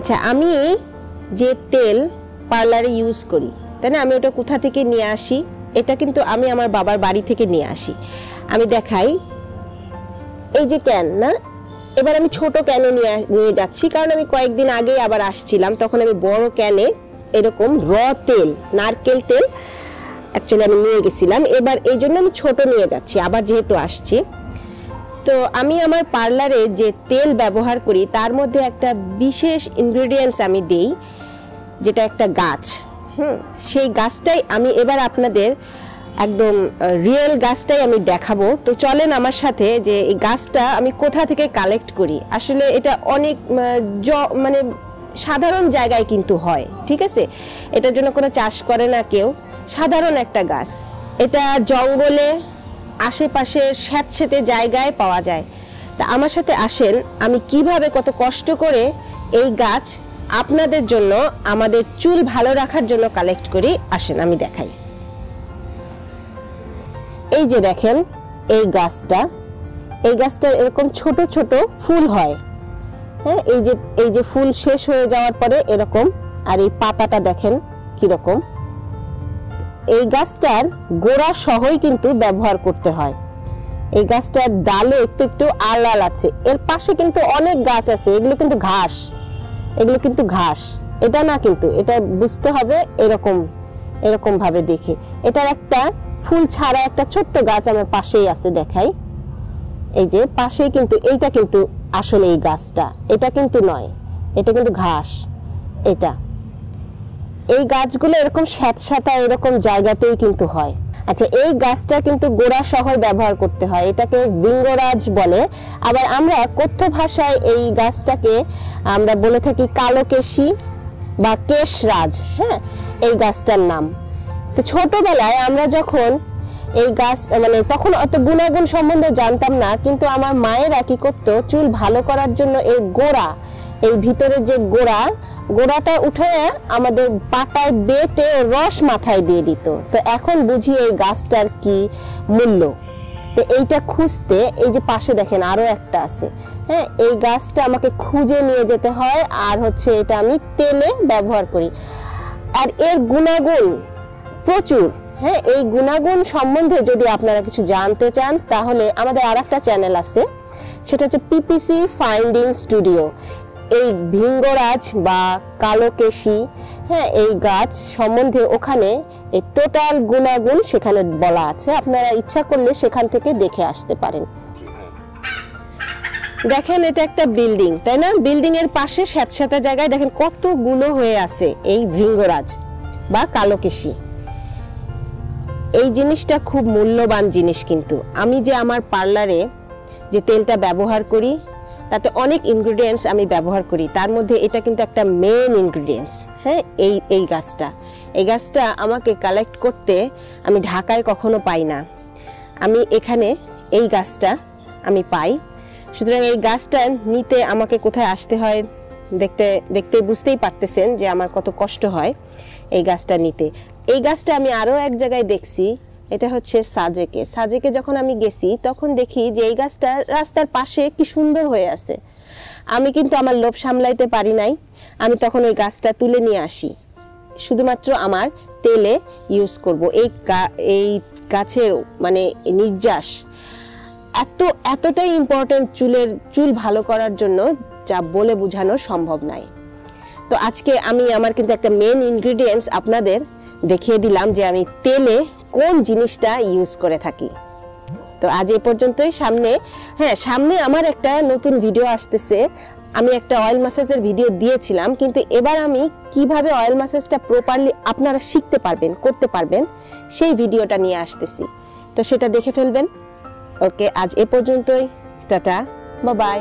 আচ্ছা, আমি যে তেল পার্লারে ইউজ করি, তাই না, আমি ওটা কোথা থেকে নিয়ে আসি? এটা কিন্তু আমি আমার বাবার বাড়ি থেকে নিয়ে আসি। আমি দেখাই, এই যে ক্যান না, এবার আমি ছোট ক্যানে নিয়ে যাচ্ছি, কারণ আমি কয়েকদিন আগে আবার আসছিলাম, তখন আমি বড় ক্যানে এরকম তেল, নারকেল তেল অ্যাকচুয়ালি আমি নিয়ে গেছিলাম। এবার এই জন্য আমি ছোট নিয়ে যাচ্ছি, আবার যেহেতু আসছি। তো আমি আমার পার্লারে যে তেল ব্যবহার করি তার মধ্যে একটা বিশেষ ইনগ্রেডিয়েন্টস আমি দিই, যেটা একটা গাছ। সেই গাছটাই আমি এবার আপনাদের একদম রিয়েল গাছটাই আমি দেখাবো। তো চলেন আমার সাথে, যে এই গাছটা আমি কোথা থেকে কালেক্ট করি। আসলে এটা অনেক মানে সাধারণ জায়গায় কিন্তু হয়, ঠিক আছে, এটার জন্য কোনো চাষ করে না কেউ, সাধারণ একটা গাছ। এটা জঙ্গলে আশেপাশে স্যাঁতসেঁতে জায়গায় পাওয়া যায়। তা আমার সাথে আসেন, আমি কিভাবে কত কষ্ট করে এই গাছ আপনাদের জন্য, আমাদের চুল ভালো রাখার জন্য কালেক্ট করি। আসেন আমি দেখাই। এই যে দেখেন এই গাছটা এরকম ছোট ছোট ফুল হয়। হ্যাঁ, এই যে ফুল শেষ হয়ে যাওয়ার পরে এরকম, আর এই পাতাটা দেখেন কিরকম। এই গাছটার গোড়া সহই কিন্তু ব্যবহার করতে হয়। এই গাছটার ডালে একটু একটু আড়াল আছে, এর পাশে কিন্তু অনেক গাছ আছে, এগুলো কিন্তু ঘাস, এটা না, কিন্তু এটা বুঝতে হবে এরকম ভাবে দেখে। এটার একটা ফুল ছাড়া একটা ছোট্ট গাছ আমার পাশেই আছে, দেখাই। এই যে পাশেই কিন্তু, এইটা কিন্তু আসলে এই গাছটা, এটা কিন্তু নয়, এটা কিন্তু ঘাস। এই গাছগুলো এরকম স্যাঁতস্যাঁতা এরকম জায়গাতেই কিন্তু হয়। আচ্ছা, এই গাছটা কিন্তু গোড়া সহ ব্যবহার করতে হয়, এটাকে ভৃঙ্গরাজ বলে। আবার আমরা কথ্য ভাষায় এই গাছটাকে আমরা বলে থাকি কালোকেশী বা কেশরাজ। হ্যাঁ, এই গাছটার নাম। তো ছোটবেলায় আমরা যখন এই গাছ, মানে তখন অত গুণাগুণ সম্বন্ধে জানতাম না, কিন্তু আমার মায়েরা কি করতো, চুল ভালো করার জন্য এই গোড়া, এই ভিতরে যে গোড়াটা উঠে আমাদের পাটায় বেটে রস মাথায় দিয়ে দিত। তো এখন বুঝি এই গাছটার কি মূল্য। তো এইটা খুঁজতে, এই যে পাশে দেখেন আরো একটা আছে। হ্যাঁ, এই গাছটা আমাকে খুঁজে নিয়ে যেতে হয়, আর হচ্ছে এটা আমি তেলে ব্যবহার করি। আর এর গুণাগুণ প্রচুর। হ্যাঁ, এই গুণাগুণ সম্বন্ধে যদি আপনারা কিছু জানতে চান, তাহলে আমাদের আরেকটা চ্যানেল আছে, সেটা হচ্ছে পিপিসি ফাইন্ডিং স্টুডিও। এই ভৃঙ্গরাজ বা কালোকেশী, হ্যাঁ, এই গাছ সম্বন্ধে ওখানে এই টোটাল গুণাগুণ সেখানে বলা আছে, আপনারা ইচ্ছা করলে সেখান থেকে দেখে আসতে পারেন। দেখেন এটা একটা বিল্ডিং, তাই না? বিল্ডিং এর পাশে স্যাঁতস্যাঁতা জায়গায় দেখেন কতগুলো হয়ে আছে এই ভৃঙ্গরাজ বা কালোকেশী। এই জিনিসটা খুব মূল্যবান জিনিস। কিন্তু আমি যে আমার পার্লারে যে তেলটা ব্যবহার করি, তাতে অনেক ইনগ্রেডিয়েন্টস আমি ব্যবহার করি, তার মধ্যে এটা কিন্তু একটা মেইন ইনগ্রেডিয়েন্টস। হ্যাঁ, এই গাছটা আমাকে কালেক্ট করতে আমি ঢাকায় কখনো পাই না, আমি এখানে এই গাছটা আমি পাই। সুতরাং এই গাছটা নিতে আমাকে কোথায় আসতে হয়, দেখতে বুঝতেই পারতেছেন যে আমার কত কষ্ট হয় এই গাছটা নিতে। এই গাছটা আমি আরো এক জায়গায় দেখছি, এটা হচ্ছে সাজেকে যখন আমি গেছি তখন দেখি যে এই গাছটা রাস্তার পাশে কি সুন্দর হয়ে আছে। আমি কিন্তু আমার লোভ সামলাইতে পারি নাই, আমি তখন ওই গাছটা তুলে নিয়ে আসি, শুধুমাত্র আমার তেলে ইউজ করব। এই গাছের মানে নির্যাস এতটাই ইম্পর্টেন্ট চুল ভালো করার জন্য, যা বলে বোঝানো সম্ভব নয়। তো আজকে আমি আমার কিন্তু একটা মেইন ইনগ্রেডিয়েন্টস আপনাদের দেখিয়ে দিলাম, যে আমি তেলে কোন জিনিসটা ইউজ করে থাকি। তো আজ এই পর্যন্তই। সামনে আমার একটা নতুন ভিডিও আসতেছে। আমি একটা অয়েল ম্যাসাজের ভিডিও দিয়েছিলাম, কিন্তু এবার আমি কিভাবে অয়েল ম্যাসাজটা প্রপারলি আপনারা শিখতে পারবেন, করতে পারবেন, সেই ভিডিওটা নিয়ে আসতেছি। তো সেটা দেখে ফেলবেন। ওকে, আজ এ পর্যন্তই। Tata, bye bye.